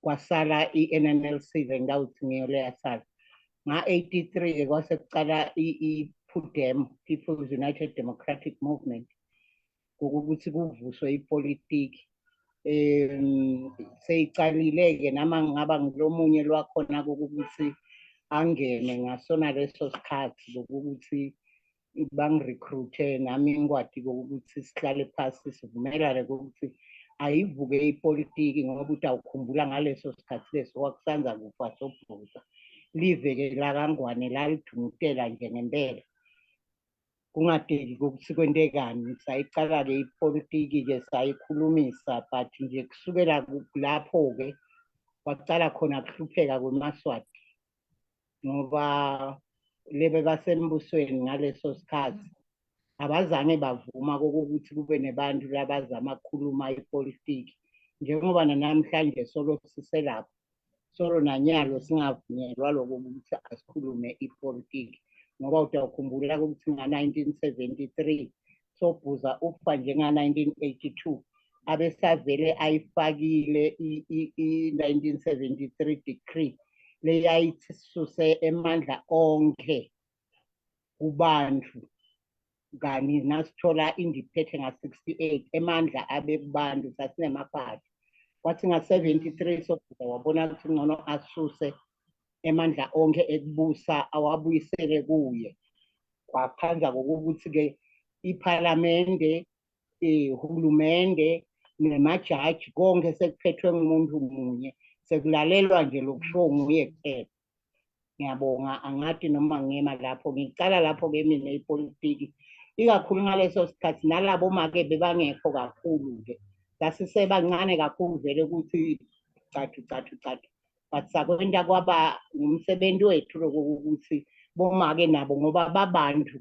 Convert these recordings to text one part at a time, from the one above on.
kwasala i-NNLC bengawuthi ngiyole yasala. Nga-83-ke kwase kucala i-PUDEM, People's United Democratic Movement, ukuthi kuvuswe ipolitiki. Seyicalile-ke nama ngingaba ngilomunye lwakhona kokuthi angene ngasona leso sikhathi kokuthi bangirecruite nami ngikwadi kokuthi sihlale phasi sivumelane kokuthi ayivuke ipolitiki ngoba uthi awukhumbula ngaleso sikhathi leso kwakusanza kufa sobhuza live-ke la kaNgwane lalidungutela nje ngempela kungadeki kokuthi kwentekani sayicala-ke ipolitiki-ke sayikhulumisa but nje kusukela lapho-ke kwacala khona kuhlupheka kweMaswati ngoba lebe basembusweni ngaleso sikhathi abazange bavuma kokuthi kube nebantu labazama ukukhuluma ipolitiki njengoba namhlanje solo siselapho solo nanyalo singavunyelwa lokho ukuthi asikhulume ipolitiki ngoba utawukhumbula ukuthi nga-1973 sobhuza ufa njenga-1982 abesavele ayifakile i-1973 decree leyayithi sisuse emandla onke kubantu kani nasithola independent nga-68 emandla abebantu sasinemaphakathi kwathi nga-73 sobhuza wabona ukuthi ngcono asuse emandla onke ekubusa awabuyisele kuye kwaphanza kokuthi-ke iphalamende uhulumende nemajaji konke sekuphethwe ngumuntu munye sekulalelwa nje lokushiwo nguye kuphela. Ngiyabonga angathi noma ngiyema lapho ngicala lapho-ke mina ipolitiki ikakhulu ngaleso sikhathi nalabo make bebangekho kakhulu-ke sasisebancane kakhulu vele ukuthi cathu but sakwenta kwaba ngumsebenzi wethu lokuthi bomake nabo ngoba babantu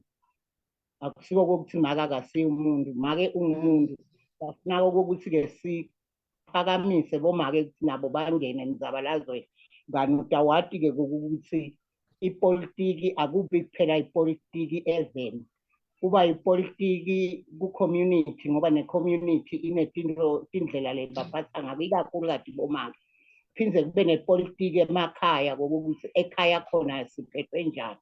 akusiko kokuthi make akasiyo umuntu make ungumuntu bafuna ukuthi-ke siphakamise bomake ukuthi nabo bangene emzabalazweni kanti utawati-ke kokuthi ipolitiki akubi kuphela ipolitiki ezeni kuba ipolitiki ku-community ngoba ne-community inetindlela lebaphatha ngako ikakhulu kati bomake phindze kube nepolitiki emakhaya kokuthi ekhaya khona siphethwe njani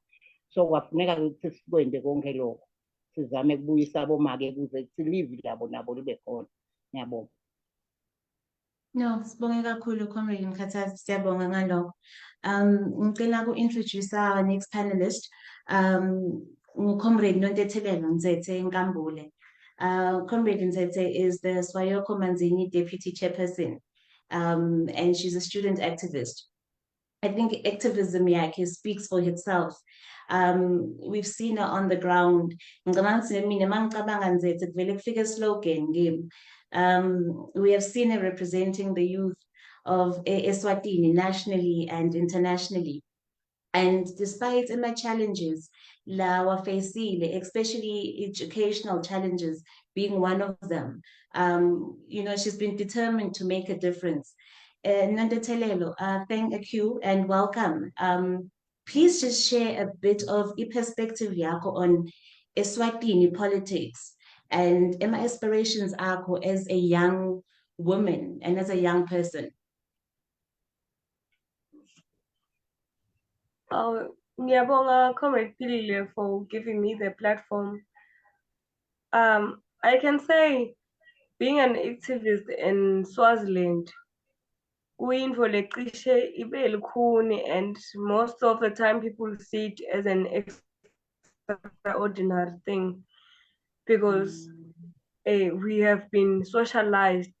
so kwafuneka ukuthi sikwende konke lokho sizame kubuyisa bomake kuze silive labo nabo libe khona. Ngiyabonga. No, sibonge kakhulu Comrade Mkhathazi, siyabonga ngalokho. Ngicela ku-introduce our next panelist, Comrade Nontethelelo Nzete Nkambule. Comrade Nzete is the Swayoko Manzini Deputy Chairperson, and she's a student activist. I think activism yake speaks for itself. We've seen her on the ground. We have seen her representing the youth of Eswatini nationally and internationally. And despite my challenges, especially educational challenges being one of them, she's been determined to make a difference. Nontethelelo, thank you and welcome. Please just share a bit of a perspective yako on Eswatini politics and my aspirations as a young woman and as a young person. Ngiyabonga Comrade Pilile for giving me the platform. I can say being an activist in Swaziland, and most of the time people see it as an extraordinary thing because we have been socialized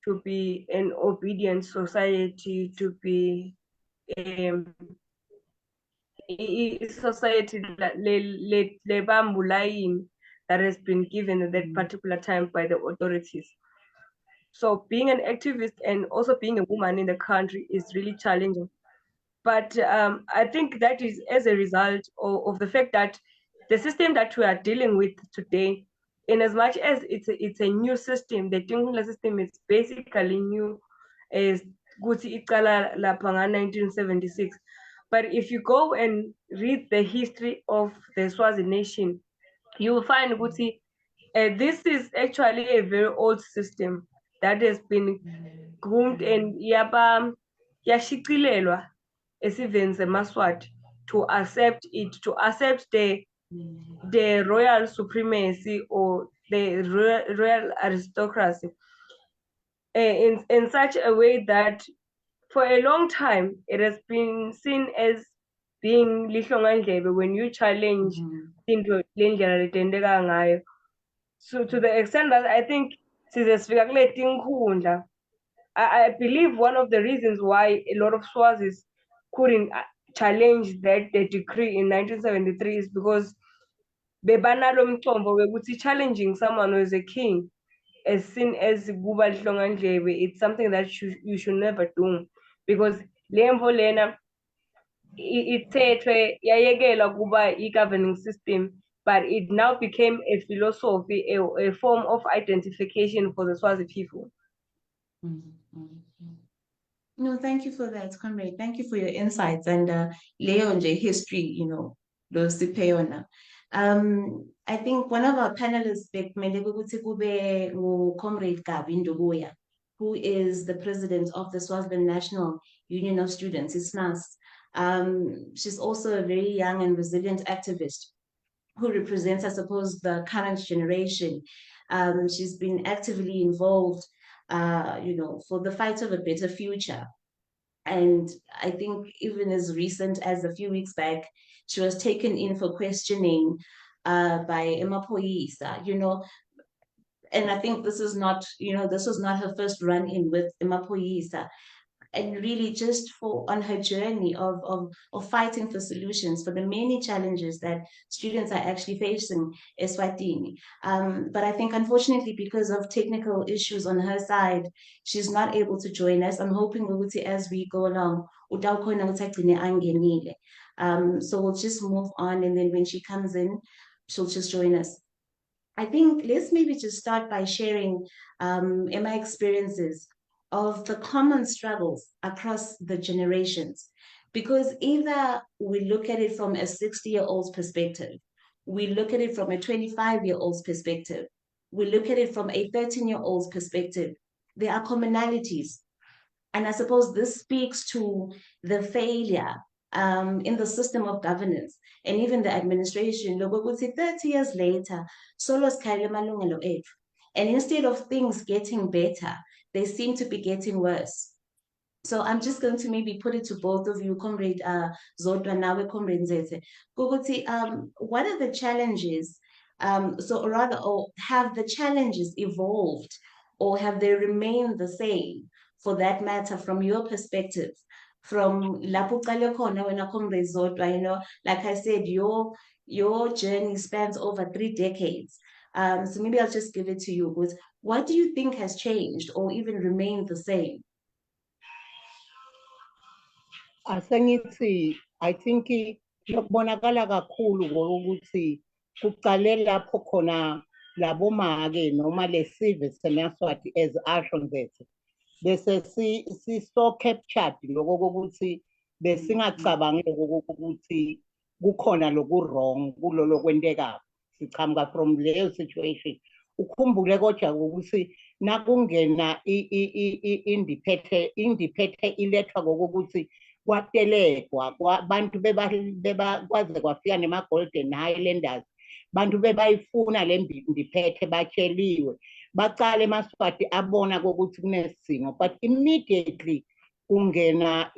to be an obedient society, to be a society that has been given at that particular time by the authorities. So being an activist and also being a woman in the country is really challenging. But I think that is as a result of the fact that the system that we are dealing with today, in as much as it's a new system, the Tingula system is basically new, as Guti Ikala Lapanga 1976. But if you go and read the history of the Swazi nation, you will find Guti, this is actually a very old system that has been groomed and yashicilelwa esiveni seMaswati to accept it, to accept the royal supremacy or the royal aristocracy in such a way that for a long time it has been seen as being lihlongandlebe when you challenge into lendlela letenteka ngayo. So to the extent that I think sizesifika kule tinkhundla, I believe one of the reasons why a lot of Swazis couldn't challenge the decree in 1973 is because bebanalo mcombo wekuthi challenging someone who is a king as seen as kuba lihlongandlebe, it's something that you should never do, because lemvo lena ithethwe yayekelwa kuba i-governing system, but it now became a philosophy, a form of identification for the Swazi people. No, thank you for that, comrade. Thank you for your insights and Leonje history, you know, those Sipeyona. I think one of our panelists, Comrade Gabi Ndogoya, who is the president of the Swaziland National Union of Students, SNUS. She's also a very young and resilient activist who represents, I suppose, the current generation. She's been actively involved, you know, for the fight of a better future. And I think even as recent as a few weeks back, she was taken in for questioning by Emaphoyisa, you know. And I think this is not, you know, this was not her first run-in with Emaphoyisa. And really just on her journey of fighting for solutions for the many challenges that students are actually facing Eswatini. But I think unfortunately, because of technical issues on her side, she's not able to join us. I'm hoping as we go along, so we'll just move on, and then when she comes in, she'll just join us. I think let's maybe just start by sharing in my experiences of the common struggles across the generations. Because either we look at it from a 60-year-old's perspective, we look at it from a 25-year-old's perspective, we look at it from a 13-year-old's perspective, there are commonalities. And I suppose this speaks to the failure in the system of governance and even the administration. 30 years later, and instead of things getting better, they seem to be getting worse. So I'm just going to maybe put it to both of you, Comrade Zodwa, nawe Comrade Nzete. What are the challenges? Or have the challenges evolved, or have they remained the same, for that matter, from your perspective? From Lapu Kona, when I Comrade Zodwa, you know, like I said, your journey spans over 3 decades. So maybe I'll just give it to you. But what do you think has changed or even remained the same? Asengithi, I think lokubonakala kakhulu ngokuthi kuqale lapho khona labomake noma lesive seMaswati as asho Nzethe, bese so captured lokho kokuthi besingacabangi ukuthi kukhona loku-wrong kulo lokwentekayo, sichamuka from leyo situation. Ukhumbule kodwa ukuthi nakungena indiphethe ilethwa ngokuthi kwatelekwa abantu kwaze kwafika nema-Golden Highlanders, bantu bebayifuna le ndiphethe, batsheliwe, bacala eMaswati abona kokuthi kunesidingo, but immediately kungena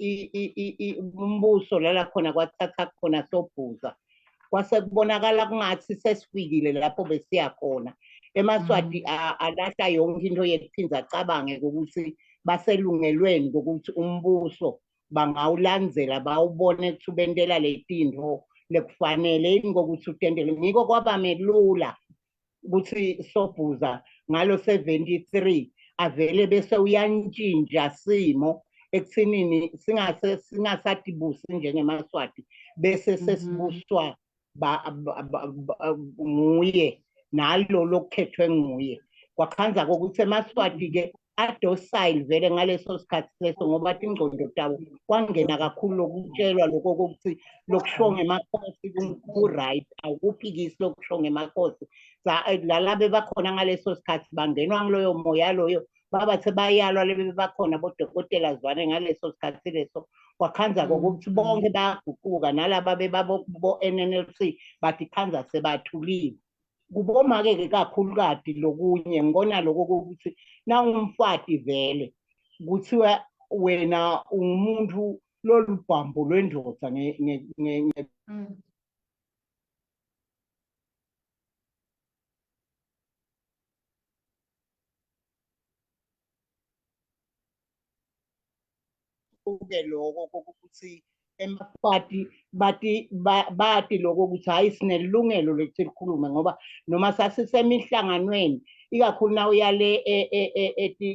umbuso lala khona kwathatha khona Sobhuza, kwase kubonakala kungathi sesifikile lapho besiya khona. eMaswati alahla yonke into yekuphinza acabange ukuthi baselungelweni kokuthi umbuso bangawulandzela bawubone ukuthi ubentela letinto lekufanele ngokuthi utendele. Ngiko kwaba melula ukuthi Sobhuza ngalo 73 avele bese uyantshintsha simo ekuthinini singasathi busi njengeMaswati, bese sesibuswa nguye nalo lokukhethwe nguye. Kwakhanza kokuthi eMaswati-ke adocile vele ngaleso sikhathi leso, ngoba ingqondo tabo kwangena kakhulu lokutshelwa lokho kokuthi lokusho ngemakhosi ku-right, awukuphikisi lokusho ngemakhosi. Lala bebakhona ngaleso sikhathi bangenwa ngiloyo moya loyo baba sebayalwa lebe bakhona bodokotela zwane ngaleso sikhathi leso kwakhanza kokuthi bonke bayaguquka nalaba bo-NNLC bathi khanza sebathuliwe. Kuboma-ke kakhulukati lokunye ngibona lokho kokuthi nawumfati vele kuthiwa wena umuntu lolu bhambo lwendoda uke lokho kokuthi emafati bathi lokho ukuthi hayi sinelungelo lekuthi likhulume ngoba noma sasisemihlanganweni ikakhulu na uyale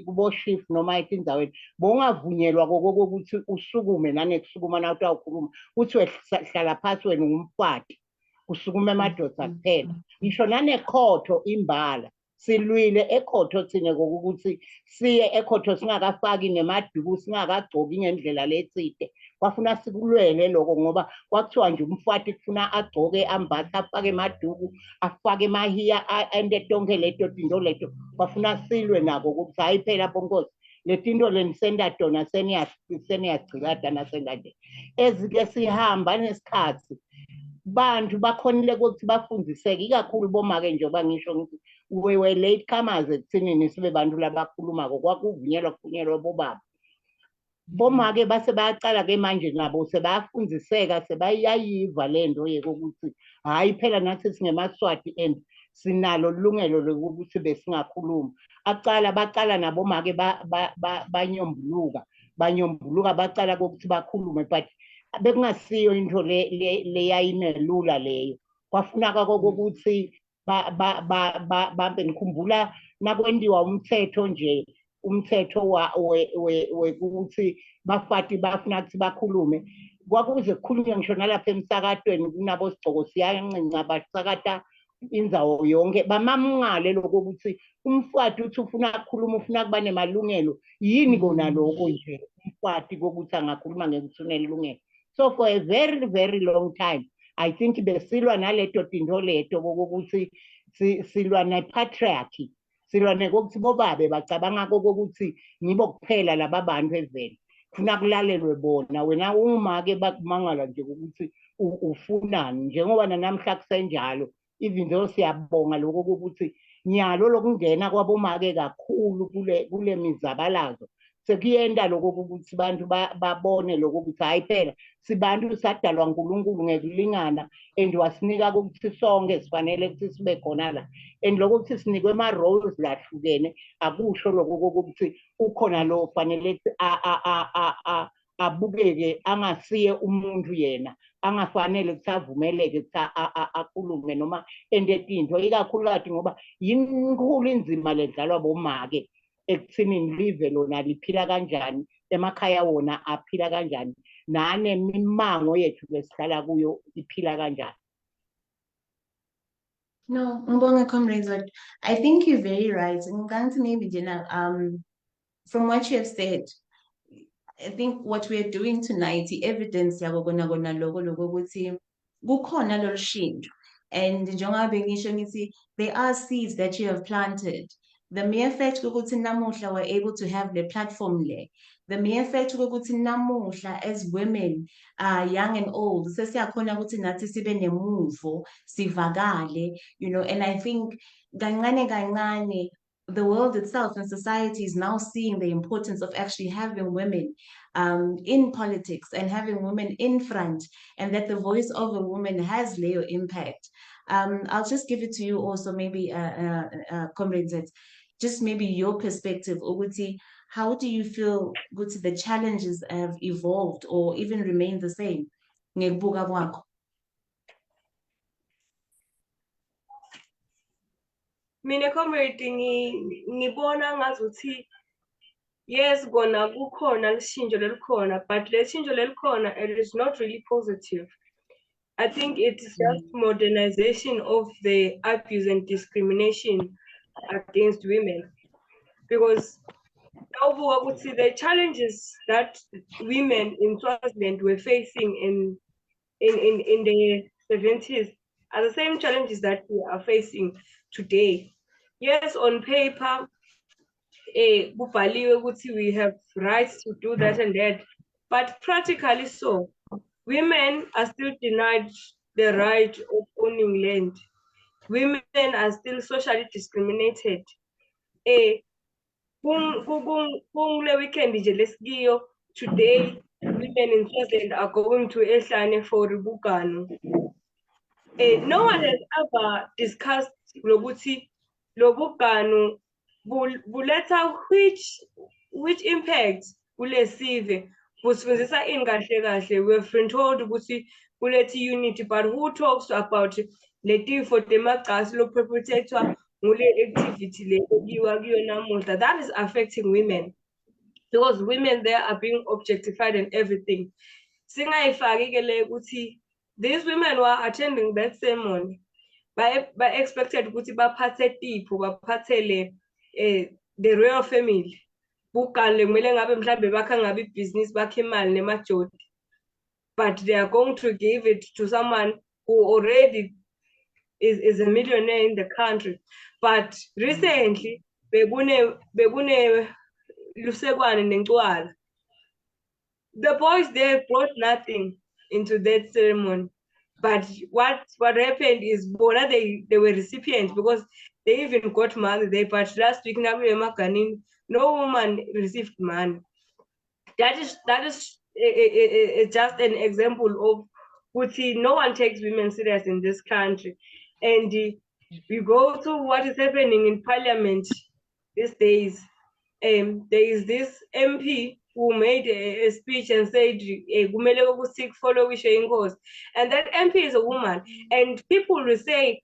kubo-shift noma etindaweni bongavunyelwa kokokuthi usukume nanekusukuma na utawukhuluma kuthiwe hlala phasi wena ungumfati kusukuma emadoda kuphela ngisho nanekhotho imbala silwile ekhotho thine kokuthi siye ekhotho singakafaki nemaduku singakagcoki ngendlela letsite kwafuna sikulwele lokho ngoba kwakuthiwa nje umfati kufuna agcoke ambathe afake emaduku afake emahiya ende tonke leto tinto leto kwafuna silwe nako ukuthi hayi phela bonkosi le tinto lenisenda tona seniyagcikada nasenda nje ezike sihamba nesikhathi bantu bakhonile ukuthi bafundiseke ikakhulu bomake njengoba ngisho ngithi we late comers ekuthinini sibe bantu labakhulumako kuvunyelwa bobaba bomake base bayacala-ke manje nabo sebayafundiseka sebayayiva le nto yekokuthi hhayi phela nathi singemaswati and sinalo lungelo lokuthi besingakhuluma bacala nabomake banyombuluka bacala kokuthi bakhulume but bekungasiyo into leyayinelula leyo kwafunaka kokuthi bambe nikhumbula nakwendiwa umthetho nje umthetho wekuthi bafati bafuna ukuthi bakhulume kwakuze kukhulunywe ngisho nalapha emsakatweni kunabo sigcoko siyancinca basakata indzawo yonke bamamngale lokho ukuthi umfati uthi ufuna ukukhuluma ufuna kuba nemalungelo yini kona lokho nje umfati kokuthi angakhuluma ngekuthi unelungelo so for a very very long time I think besilwa naleto tinto leto kokuthi silwa ne-patriarchy silwa nekokuthi bobabe bacabanga kokuthi ngibo kuphela laba bantu evele kufuna kulalelwe bona wena uma-ke bakumangala nje ukuthi ufunani njengoba nanamhla kusenjalo even though siyabonga lokho kokuthi nyalo lokungena kwabomake kakhulu kule mizabalazo sekuyenda lokho ukuthi bantu babone lokho ukuthi hayi phela sibantu sadalwa uNkulunkulu ngekulingana and wasinika ukuthi sonke sifanele ukuthi sibe khona la and lokho ukuthi sinikwe ama-roles lahlukene akusho lokho kokuthi ukhona lo fanele abukeke angasiye umuntu yena angafanele ukuthi avumeleke ukuthi akhulume noma ende tinto ikakhulukazi ngoba yinkulu inzima ledlalwa bomake ekuthinini live lona liphila kanjani emakhaya wona aphila kanjani nanemimango yethu lesihlala kuyo iphila kanjani. No, Mbonga comrades, I think you're very right. Maybe from what you have said, I think what we're doing tonight, the evidence kukhona lolu shintsho and njengoba bengisho ngithi there are seeds that you have planted. The mere fact ukuthi namuhla we're able to have the platform le, the mere fact ukuthi namuhla as women, young and old, sesiyakhona ukuthi nathi sibe nemuvo sivakale, you know, and I think kancane kancane the world itself and society is now seeing the importance of actually having women in politics and having women in front, and that the voice of a woman has real impact. I'll just give it to you also, maybe, comrades, just maybe your perspective, Oguti, how do you feel the challenges have evolved or even remained the same? Mina comrade ngibona ngazuthi yes kona kukhona lishintsho lelikhona but leshintsho lelikhona it is not really positive. I think it's just modernization of the abuse and discrimination against women, because the challenges that women in Swaziland were facing in the 70s are the same challenges that we are facing today. Yes, on paper, we have rights to do that and that, but practically so, women are still denied the right of owning land. Women are still socially discriminated. Kule weekend nje lesikiyo, today women in Swaziland are going to Ehlane for Bugano. No one has ever discussed lokuthi lobugano buletha which impact kulesive busifundisa ini kahle kahle. We've been told ukuthi kuletha unity, but who talks about letifo temagcasi loperpetrator ngule activity le okuyiwa kuyo namuhla? That is affecting women because women there are being objectified and everything. Singayifaki-ke le ukuthi these women were attending that ceremony by expected ukuthi baphathe tipho, baphathele the royal family. Bugale kumele ngabe mhlambe bakha ngabe ibhizinisi, bakhe imali nemajodi, but they are going to give it to someone who already is a millionaire in the country. But recently bekune lusekwane nencwala. The boys there brought nothing into that ceremony. But what happened is bona they were recipients because they even got money there. But last week no woman received money. That is just an example of which no one takes women serious in this country. And we go to what is happening in parliament these days. There is this MP who made a speech and said, follow and that MP is a woman. And people will say,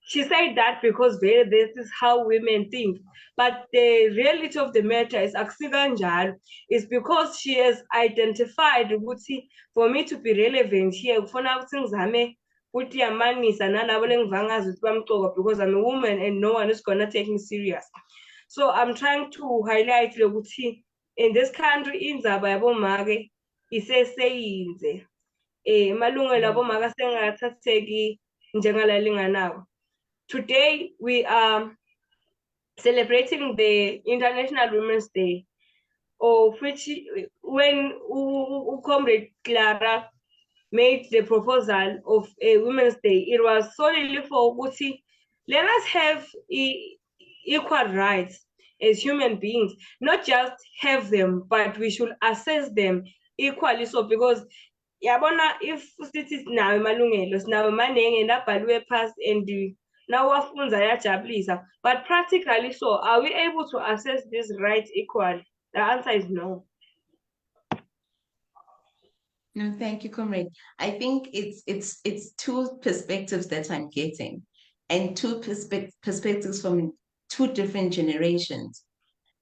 she said that because this is how women think. But the reality of the matter is, is because she has identified, for me to be relevant here, because I'm a woman and no one is gonna take me serious. So I'm trying to highlight ukuthi in this country indzaba yabomake iseseyinze. Malungelo abomake sengathatheki njengalalinganayo. Today we are celebrating the International Women's Day, of which when Comrade Clara made the proposal of a Women's Day, it was solely for ukuthi let us have equal rights as human beings, not just have them, but we should assess them equally. So because yabona, if sithi nawe malungelo sinawe manenge labhaliwe past and now wafunza yajabulisa, but practically so are we able to assess these rights equally? The answer is no. No, thank you, Comrade. I think it's two perspectives that I'm getting, and two perspectives from two different generations.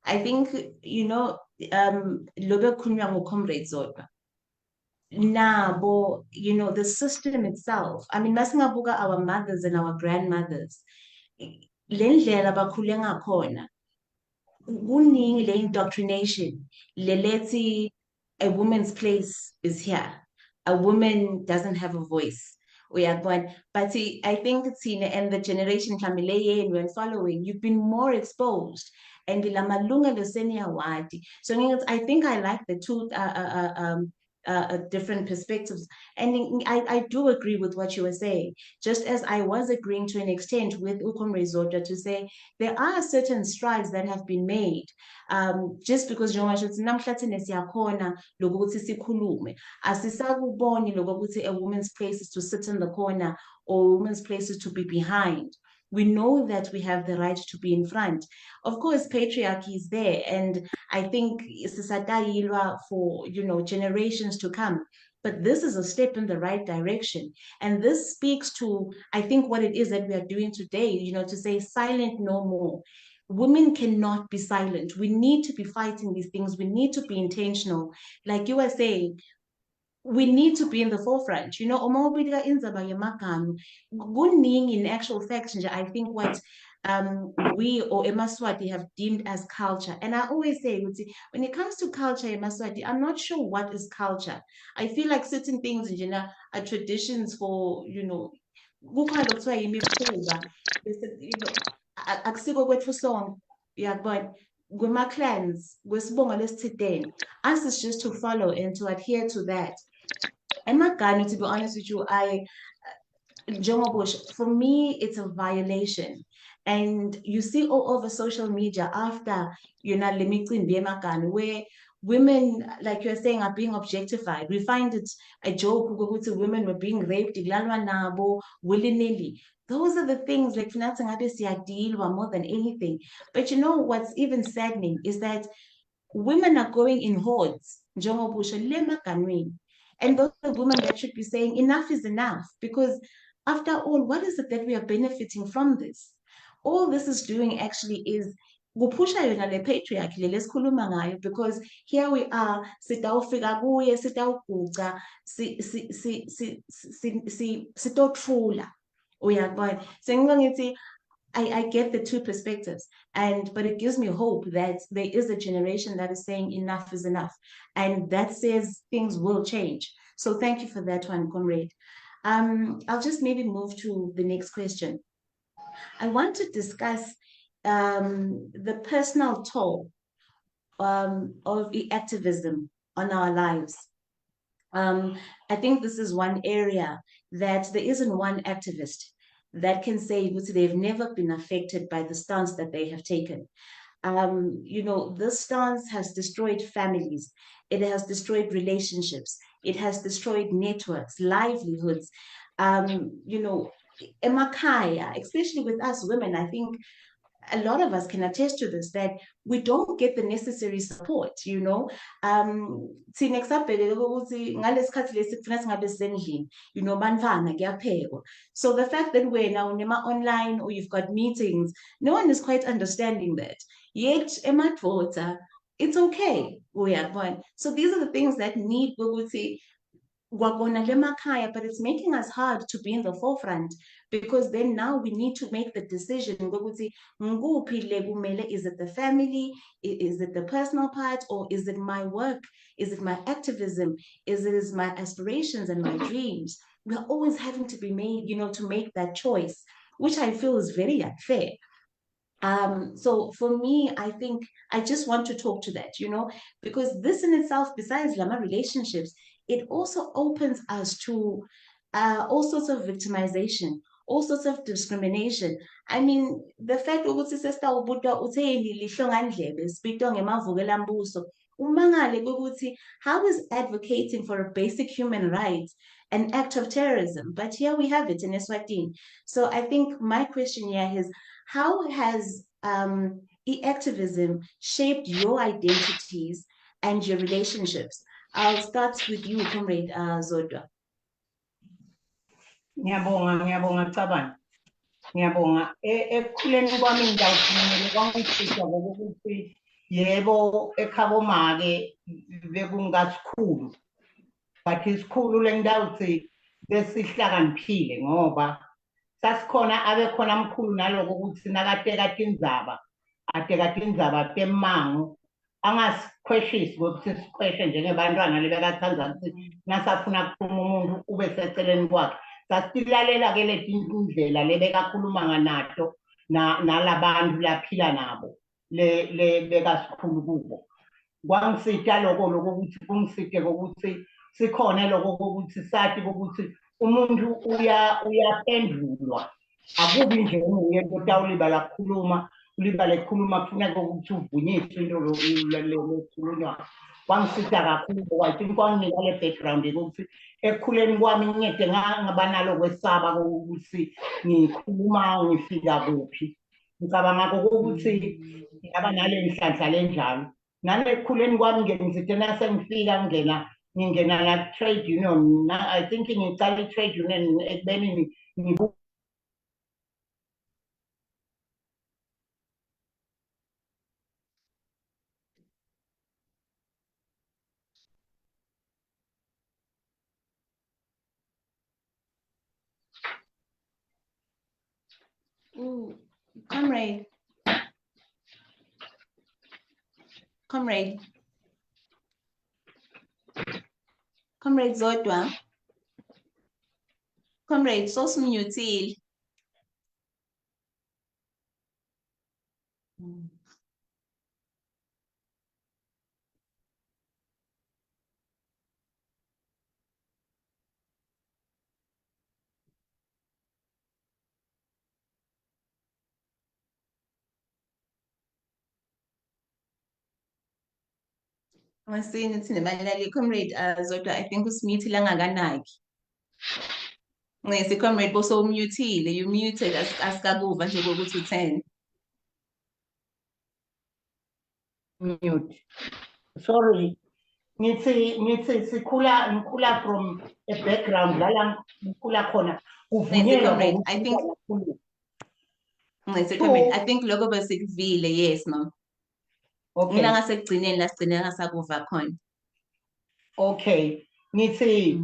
I think, Lobe Kunyang Comrade Zodwa. Nabo, the system itself. I mean, masingabuka our mothers and our grandmothers. Lendlela bakhule ngakhona. Kuningi le indoctrination. Lelethi a woman's place is here. A woman doesn't have a voice. But I think Tina and the generation Kamileye and when following, you've been more exposed. And so I think I like the two different perspectives. And I do agree with what you were saying, just as I was agreeing to an extent with Ukom Resort to say there are certain strides that have been made. Just because a woman's place is to sit in the corner or a woman's place is to be behind. We know that we have the right to be in front. Of course, patriarchy is there, and I think for generations to come. But this is a step in the right direction. And this speaks to, I think, what it is that we are doing today, to say silent no more. Women cannot be silent. We need to be fighting these things. We need to be intentional. Like you were saying, we need to be in the forefront. In actual fact, I think what we or Emaswati have deemed as culture. And I always say, when it comes to culture, Emaswati, I'm not sure what is culture. I feel like certain things are traditions for, clans, us is just to follow and to adhere to that. And to be honest with you, for me, it's a violation. And you see all over social media after where women, like you're saying, are being objectified. We find it a joke ukuthi women were being raped, willy-nilly. Those are the things like more than anything. But you know what's even saddening is that women are going in hordes, and those are women that should be saying enough is enough, because after all, what is it that we are benefiting from this? All this is doing actually is kupusha yona le patriarchy le lesikhuluma ngayo, because here we are sitawufika kuye sitawuguca sitothula uyabona. So ngithi I get the two perspectives, but it gives me hope that there is a generation that is saying enough is enough, and that says things will change. So thank you for that one, comrade. I'll just maybe move to the next question. I want to discuss the personal toll of activism on our lives. I think this is one area that there isn't one activist that can say they've never been affected by the stance that they have taken. This stance has destroyed families. It has destroyed relationships. It has destroyed networks, livelihoods. Emakaya, especially with us women, I think a lot of us can attest to this, that we don't get the necessary support, So the fact that we're now online or you've got meetings, no one is quite understanding that. Yet, it's okay. So these are the things that need but it's making us hard to be in the forefront, because then now we need to make the decision. Is it the family? Is it the personal part? Or is it my work? Is it my activism? Is it my aspirations and my dreams? We're always having to be made, to make that choice, which I feel is very unfair. So for me, I think I just want to talk to that, because this in itself, besides Lama relationships, it also opens us to all sorts of victimization, all sorts of discrimination. I mean, the fact ukuthi sesitawubuka utheni lihlongandlebe sibitwa ngemavukela mbuso, umangale ukuthi how is advocating for a basic human right an act of terrorism? But here we have it in Eswatini. So I think my question here is, how has e-activism shaped your identities and your relationships? I'll start with you, Comrade Zodwa. Ngiyabonga Cabani. Ngiyabonga. Ekukhuleni kwami ngiyawuphumela kwangifisa ukuthi yebo ekhabo make bekungasikhulu. But isikhulu lengidawuthi besihlakaniphile ngoba sasikhona abekhona mkhulu naloko ukuthi nakateka indzaba atekade indzaba temango angasikhweshisi ukuthi sikhweshe njengebantwana lebekathanda ukuthi nasafuna kukhuluma umuntu ube seceleni kwakhe. Sasilalela-ke leti ndlela lebekakhuluma nato nalabantu laphila nabo lebekasikhulu kubo. Kwangisita loko ukuthi kungisite kokuthi sikhona loko kokuthi sathi kokuthi umuntu uyaphendulwa. Akubi nje nguye otawulibala kukhuluma, ulibale kukhuluma kufuneka ukuthi uvunyiswe into lekhulunywa. Kwangisita kakhulu ngoba I think kwanginika le background yokuthi ekukhuleni kwami ngingede ngaba nalo kwesaba kokuthi ngikhuluma ngifika kuphi. Ngicabanga kokuthi ngaba nale nhlanhla lenjalo. Nalekukhuleni kwami ngenzite nasengifika ngingena la trade union. I think ngicala i-trade union ekubeni Ooh, Comrade Zodwa. Comrade, sosumnyuthile. Masini sinemalali comrade zodwa I think usimute langakanaki. Ngisi comrade boso mutile, you muted asikakuva nje kokuthi u10. Mute. Sorry. Ngithi ngikhula from a background lala ngikhula khona kuvunyelwa comrade, I think comrade, I think lokho besikuvile, yes ma'am. Okay. Ngila ngasekugcineni la sigcinela ngasakuva khona. Okay. Ngithi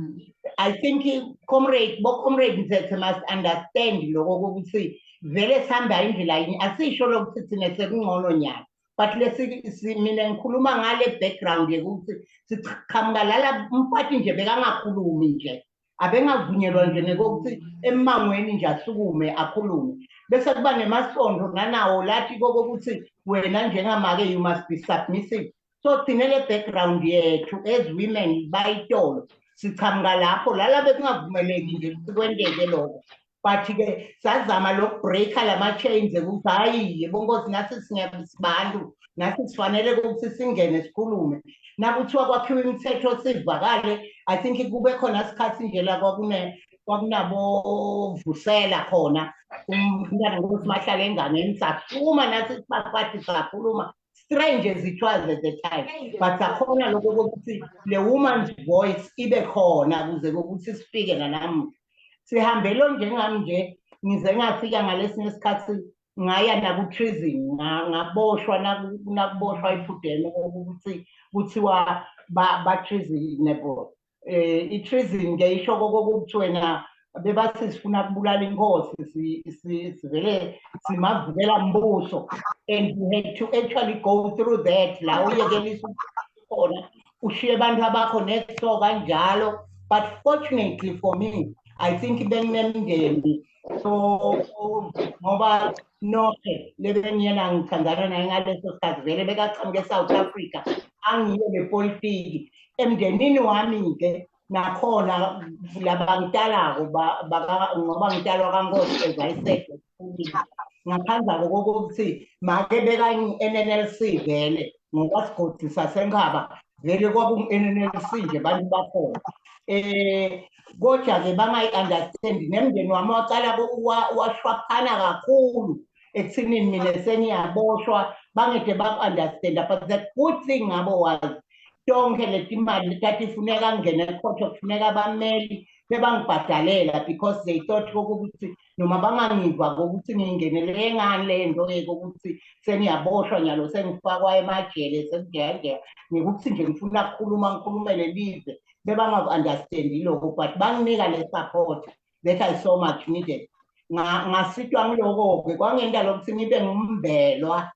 I think comrade Mthethe must understand lokho ukuthi vele sihamba indlela yini asisho lokuthi thina sekungcono nyalo. But mina ngikhuluma ngale background yokuthi siqhamuka lala umphathi nje bekangakhulumi nje abengavunyelwa nje nekokuthi emangweni nje asukume akhulume bese kuba nemasondo nanawo lathi kokuthi wena njengamake you must be submissive. So thina le background yethu as women bayitolo siqhamuka lapho lala bekungavumeleki nje kwendeke lokho. But-ke sazama lokubreaka lama-chains ukuthi hayi yebo nkosi nathi sibantu nathi sifanele ukuthi singene sikhulume nakuthiwa kwakhiwa imithetho sivakale I think kube khona isikhathi nje la kwakunabovusela khona umntana ngokuthi mahlale enganeni saphuma nathi sibafathi sakhuluma strange as it was at the time but sakhona lokho kokuthi le woman's voice ibe khona ukuze kokuthi sifike nanamuhla. Sihambelo njengami nje ngize ngafika ngalesinye isikhathi ngaya naku-treason ngaboshwa nakuboshwa iphudeme ukuthi kuthiwa ba-treasonable. I-treason-ke isho kokuthi wena bebathi sifuna kubulala inkosi sivele simavukela mbuso and you had to actually go through that la uyekelisa khona ushiye abantu abakho neso kanjalo but fortunately for me I think benginemndeni so ngoba nonke lebengiyena ngithandana naye ngaleso sikhathi vele bekachamuke eSouth Africa angiyo lepolitiki emndenini wami-ke nakhona labangitalako ngoba ngitalwa kaNkosi ezayisekho ngaphandle kokuthi make bekangi-NNLC vele ngokwasigodi saseNkhaba vele kwakungu-NNLC nje bantu bakhona. Kodwa-ke bangayi-understand nemndeni wami waqala washwaphana kakhulu ekuthinini mina sengiyaboshwa bangede baku-understanda but the good thing ngabo was tonke leti mali letathi ifuneka ngene ekhotho kufuneka abameli bebangibhadalela because they thought kokuthi noma bangangiva kokuthi ngingenele ngani le nto-ke kokuthi sengiyaboshwa nyalo sengifakwa emajele sengijeya ngikuthi nje ngifuna ngikhulumele lize bebangaku-understandi lokho but banginika le support that I so much needed. Ngasitwa ngiloko-ke kwangenta lokuthi ngibe ngumbelwa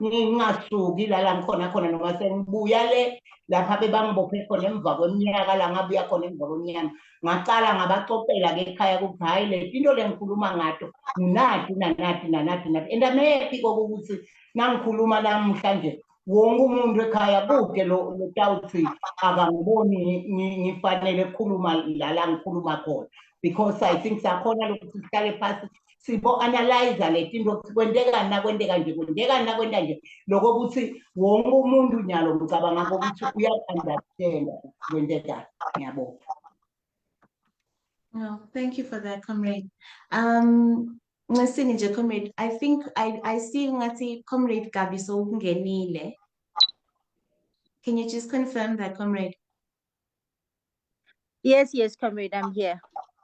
ngingasuki lala ngikhona khona noma sengibuya le lapha bebangibophe khona emva kweminyaka la ngabuya khona emva kweminyaka ngaqala ngabacopela-ke ekhaya ukuthi hhayi le into le ngikhuluma ngato nathi and I'm happy kokuthi nangikhuluma namhlanje wonke umuntu ekhaya kude lo tawuthi akangiboni ngifanele ukukhuluma la ngikhuluma khona because I think sakhona lokuthi sihlale phasi sibo-analyze le tinto ukuthi kwendekani nakwendeka nje kwendekani nakwenda nje lokho ukuthi wonke umuntu nyalo ngicabanga kokuthi uya-understanda kwendekani. Ngiyabonga. No, thank you for that, comrade. Ngesini nje comrade, I think I see ngathi comrade Gabi sokungenile. Can you just confirm that, comrade? Yes, comrade, I'm here.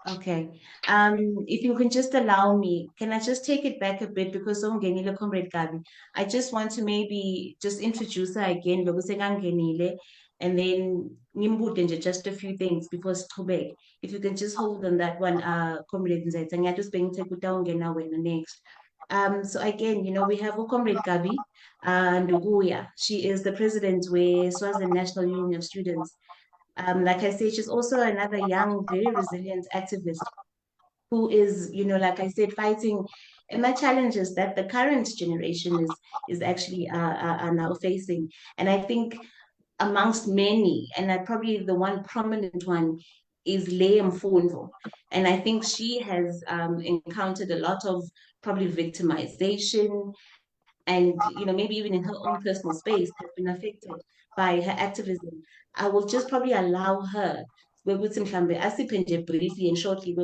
Okay. If you can just allow me, can I just take it back a bit because sokungenile comrade Gabi. I just want to maybe just introduce her again lokusekangenile and then ngimbude nje just a few things before siqhubeke. If you can just hold on that one, comrade Nzethe, ngiyajust bengithe kutawungena wena next. So again, you know, we have comrade Gabi Nduguya. She is the president with Swaziland National Union of Students. Like I said, she's also another young, very resilient activist who is, you know, like I said, fighting and the challenges that the current generation is actually are now facing. And I think amongst many, and probably the one prominent one is Leah Mfunzo. And I think she has encountered a lot of probably victimization and, you know, maybe even in her own personal space has been affected by her activism. I will just probably allow her, briefly and shortly,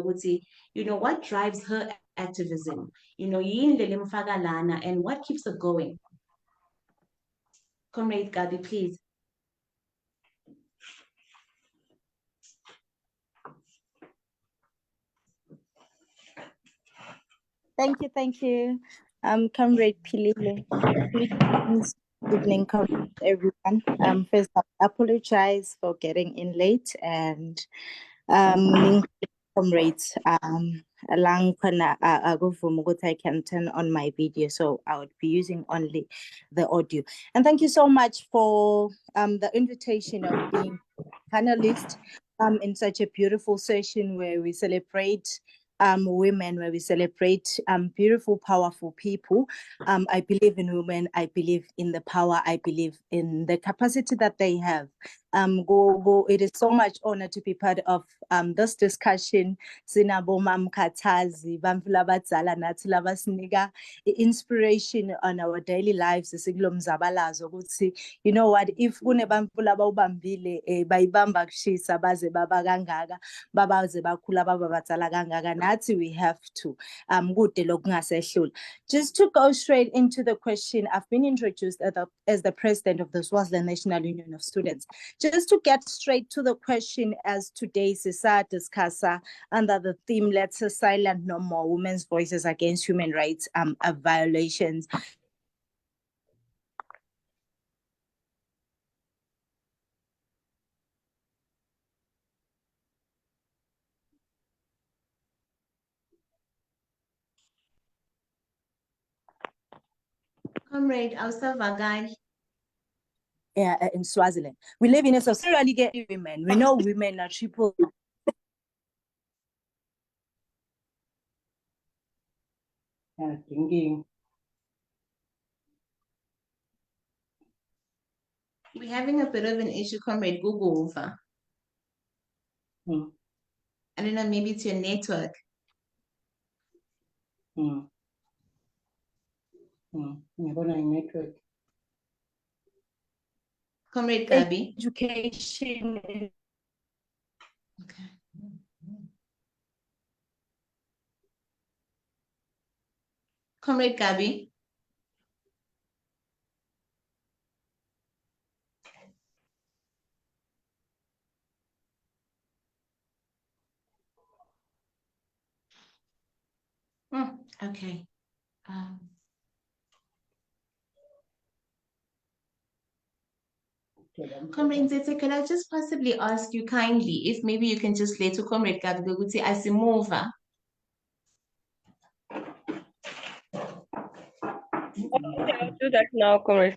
you know, what drives her activism? You know, and what keeps her going? Comrade Gabi, please. Thank you, Comrade Pilile. Greetings, good evening, everyone. First, I apologize for getting in late and comrades, along I can turn on my video, so I would be using only the audio. And thank you so much for the invitation of being panelist in such a beautiful session where we celebrate women, where we celebrate beautiful, powerful people. I believe in women. I believe in the power. I believe in the capacity that they have. It is so much honor to be part of this discussion. Sinabo Mam Katazi, Bamfula Batzala, Natila Basniga, inspiration on our daily lives. You know what? If Bamfula Bambile, by Bamba Shisa Baze Baba Gangaga, Baba Zebakula Baba Batzala Gangaga, Nati, we have to. Just to go straight into the question, I've been introduced as the president of the Swaziland National Union of Students. Just to get straight to the question, as today's ISA discusser under the theme, Let's Silent No More Women's Voices Against Human Rights Violations. Comrade Vagai. In Swaziland, we live in a society getting women. We know women are triple. Thinking. We're having a bit of an issue, Comrade Google. I don't know, maybe it's your network. Network. Comrade Gabi. Education. Okay. Comrade Gabi. Okay. Comrade Zete, can I just possibly ask you kindly if maybe you can just later Comrade Gabi Guguti Asimova? Okay, I'll do that now, comrade.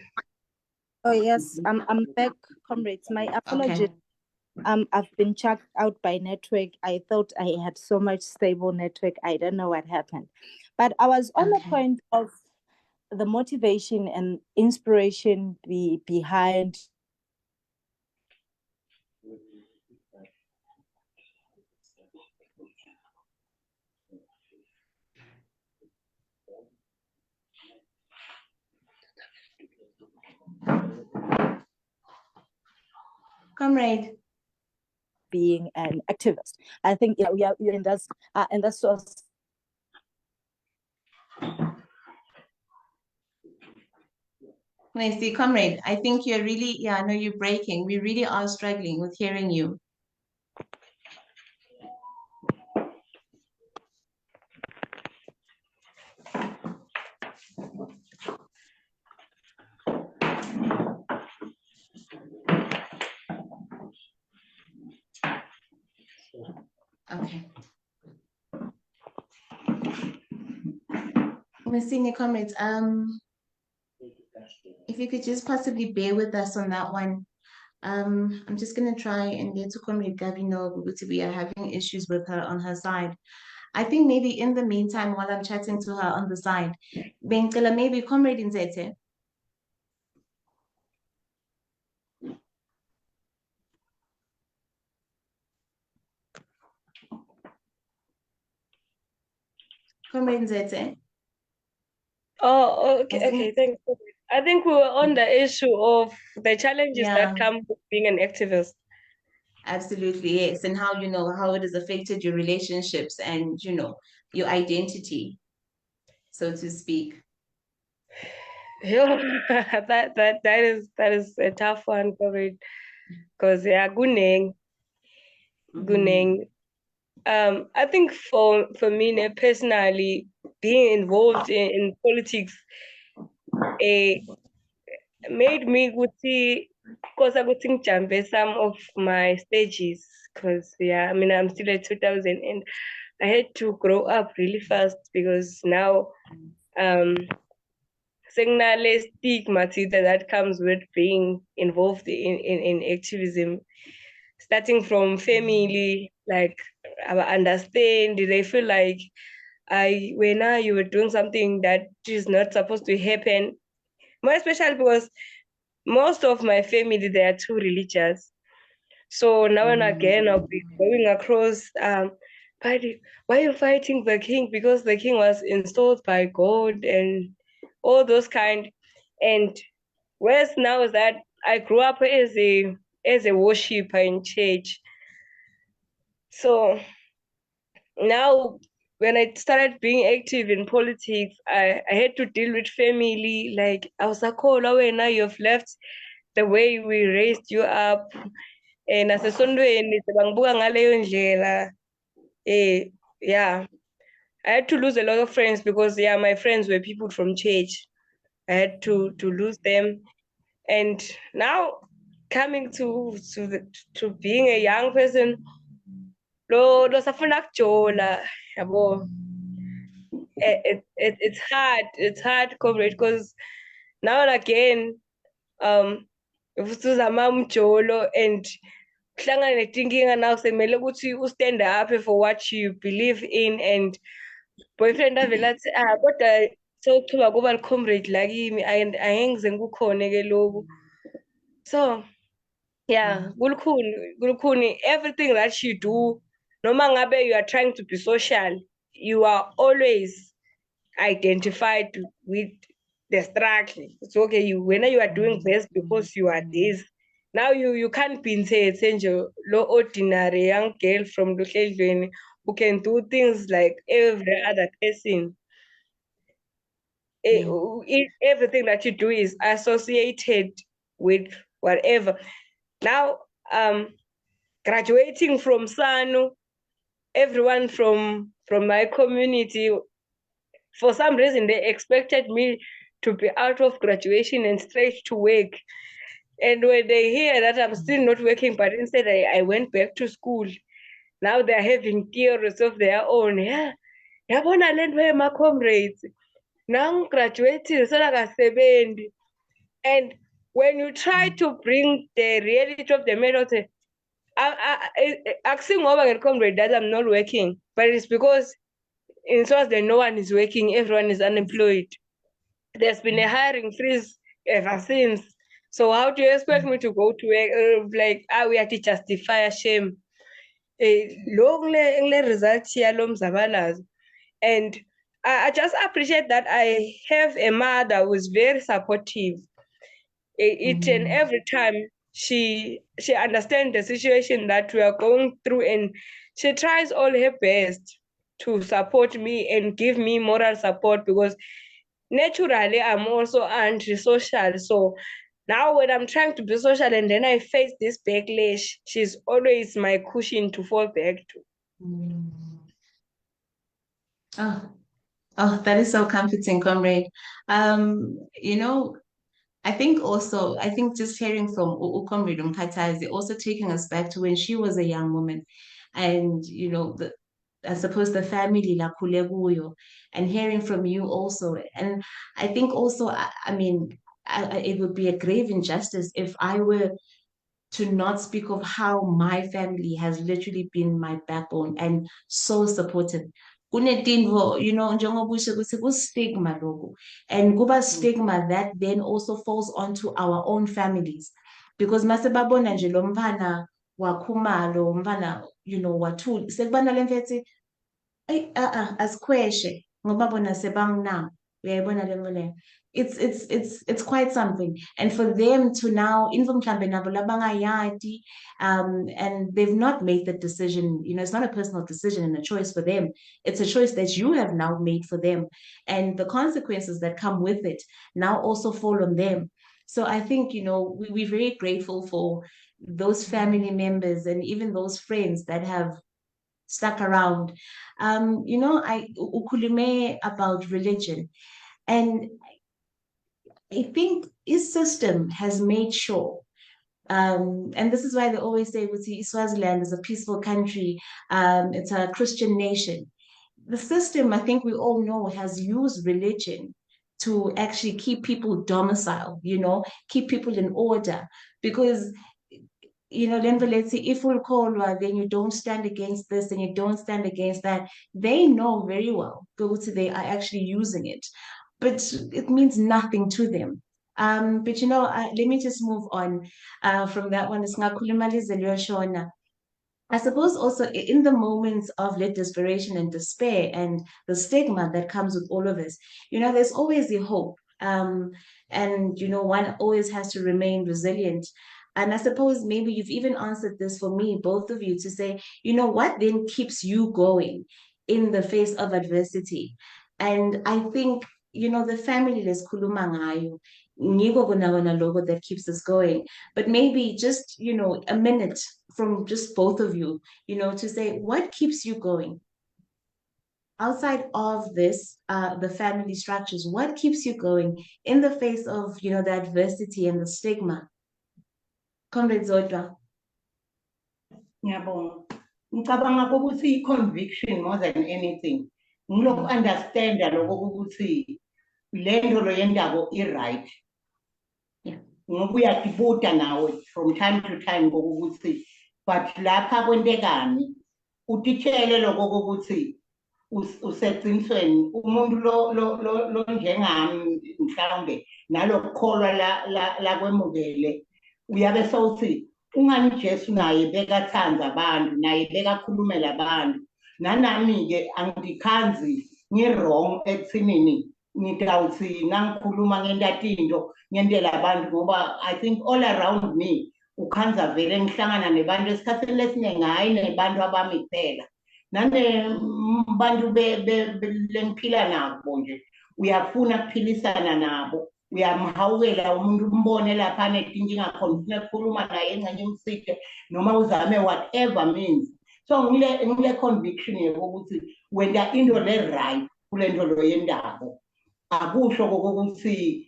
Oh yes, I'm back, comrades. My apologies. Okay. I've been checked out by network. I thought I had so much stable network. I don't know what happened, but I was on the point of the motivation and inspiration behind. Comrade. Being an activist, I think we are in this source. I see, Comrade. I think you're really, I know you're breaking. We really are struggling with hearing you. Okay. Senior comrades, if you could just possibly bear with us on that one. I'm just gonna try and get to Comrade Gabi know we are having issues with her on her side. I think maybe in the meantime, while I'm chatting to her on the side, Benkela, maybe Comrade Nzete. Comrade Nzete. Oh, okay, okay, thanks. I think we were on the issue of the challenges Yeah. that come with being an activist. Absolutely, yes. And how, how it has affected your relationships and, your identity, so to speak. That is a tough one, because yeah, guneng. I think for me personally, being involved in politics, made me see, because I got to jump some of my stages, because yeah, I mean I'm still at 2000 and I had to grow up really fast because now signal stigma that comes with being involved in activism, starting from family, like I understand they feel like when now you were doing something that is not supposed to happen, more especially because most of my family, they are too religious. So now and again, I'll be going across, but why are you fighting the king? Because the king was installed by God and all those kind. And whereas now is that I grew up as a worshiper in church. So now when I started being active in politics, I had to deal with family. Like I was like, oh, now you've left the way we raised you up. Nasesondweni bangibuka ngaleyo ndlela. Yeah. I had to lose a lot of friends because yeah, my friends were people from church. I had to lose them. And now coming to being a young person, lo safuna kujola, yabo. It's hard, comrade, because now and again, usuzama umjolo and kuhlangana netinkinga now sekumele ukuthi stand up for what you believe in, and boyfriend avele athi kodwa sewuchuba kuba li-comrade lakimi angeke ngize ngikukhone ke loku. So yeah, kulukhuni, everything that you do, noma ngabe you are trying to be social, you are always identified with the struggle. It's okay, when you are doing this because you are this. Now you can't be low ordinary young girl from Luhlelweni who can do things like every other person. Everything that you do is associated with whatever. Now, graduating from SANU, everyone from my community, for some reason, they expected me to be out of graduation and straight to work. And when they hear that I'm still not working, but instead I went back to school, now they're having theories of their own. Yeah, yabona le nto my comrades. Now graduating, so like a 70. And when you try to bring the reality of the matter, asking over and comrade that I'm not working, but it's because in source that no one is working, everyone is unemployed. There's been a hiring freeze ever since. So how do you expect me to go to work? We have to justify a shame. Long results here, and I just appreciate that I have a mother who's very supportive. Each and every time she understands the situation that we are going through, and she tries all her best to support me and give me moral support, because naturally I'm also anti-social. So now when I'm trying to be social and then I face this backlash, she's always my cushion to fall back to. Oh, that is so comforting, comrade. I think just hearing from Comrade Umkata is also taking us back to when she was a young woman, and I suppose the family la kuleguyo, and hearing from you also. And I think also, I mean, it would be a grave injustice if I were to not speak of how my family has literally been my backbone and so supportive. Kunetinvo, njengoba usho ukuthi ku-stigma lokhu, and kuba stigma that then also falls onto our own families, because masebabona nje lo mfana wakhumalo, mfana wathula, sekubana le mfethi asikhweshe ngoba bona sebamnama. It's quite something. And for them to now, and they've not made the decision, it's not a personal decision and a choice for them. It's a choice that you have now made for them. And the consequences that come with it now also fall on them. So I think, we're very grateful for those family members and even those friends that have stuck around. I ukhulume about religion, and I think his system has made sure, and this is why they always say, Swaziland is a peaceful country, it's a Christian nation. The system, I think we all know, has used religion to actually keep people domiciled, keep people in order. Because, then let's say if we'll call, then you don't stand against this and you don't stand against that. They know very well, they are actually using it, but it means nothing to them. But let me just move on from that one. I suppose also in the moments of desperation and despair and the stigma that comes with all of this, there's always the hope. And one always has to remain resilient. And I suppose maybe you've even answered this for me, both of you, to say, what then keeps you going in the face of adversity? And I think, the family lesikhuluma ngayo, ngiko kona logo that keeps us going. But maybe just, a minute from just both of you, to say, what keeps you going? Outside of this, the family structures, what keeps you going in the face of, the adversity and the stigma? Comrade Zodwa. Ngiyabonga. Ngicabanga ukuthi i-conviction more than anything. Ngilokhu understanda lokho ukuthi le nto lo yendaba i-right. Ngoba uyadibuda nawe from time to time kokuthi but lapha kwentekani utitshele lokho kokuthi useqinisweni umuntu lo njengami mhlawumbe nalokukholwa la kwemukele uyabe sewuthi ungani Jesu naye bekathanza abantu naye bekakhulumela abantu nanami-ke angikhanzi ngi-wrong ekuthinini ngidawuthi nangikhuluma ngentatinto ngentela abantu ngoba I think all around me ukhanza vele ngihlangana nebantu esikhathini lesiningi hhayi nebantu abami kuphela nanebantu lengiphila nabo nje uyafuna ukuphilisana nabo uyamhawukela umuntu umbone lapha netinkinga khona ufuna ukukhuluma naye engxenye umside noma uzame whatever means so ngile conviction yokuthi wena into le-right kule nto lo yendabo akusho kokuthi